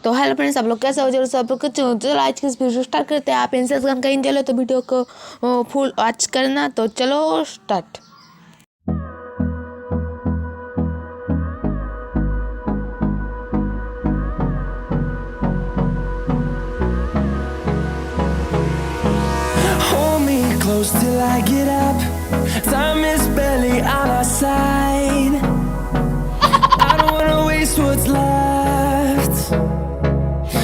तो hello friends, आप लोग कैसे हो? जरूर सब लोग चलो आज की इस वीडियो स्टार्ट करते हैं। आप इनसे गन कहीं चलो तो वीडियो को फुल वॉच करना। तो चलो start. Hold me close till I get up. Time is barely on our side. I don't wanna waste what's left.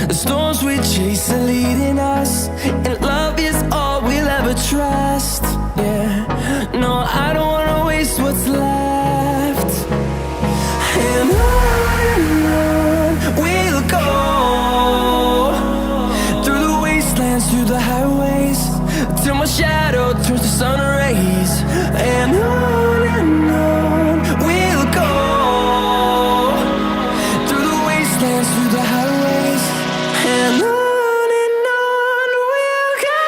The storms we chase are leading us, and love is all we'll ever trust. Yeah, no, I don't wanna waste what's left. And on we'll go, through the wastelands, through the highways, till my shadow turns to sun rays. And on we'll go, through the wastelands, through the highways, and on we'll go.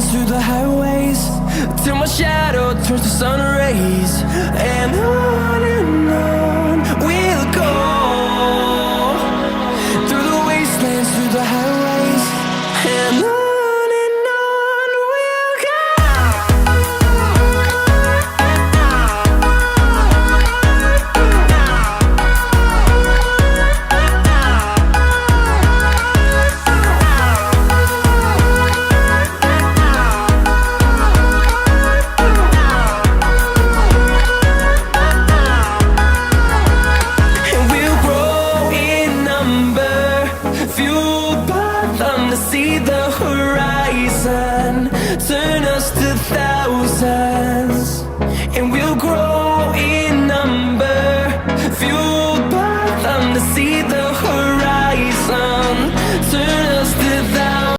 Through the highways, till my shadow turns to sun rays. And on we'll go, through the wastelands, through the highways, and on we'll go. Fueled by them to see the horizon, turn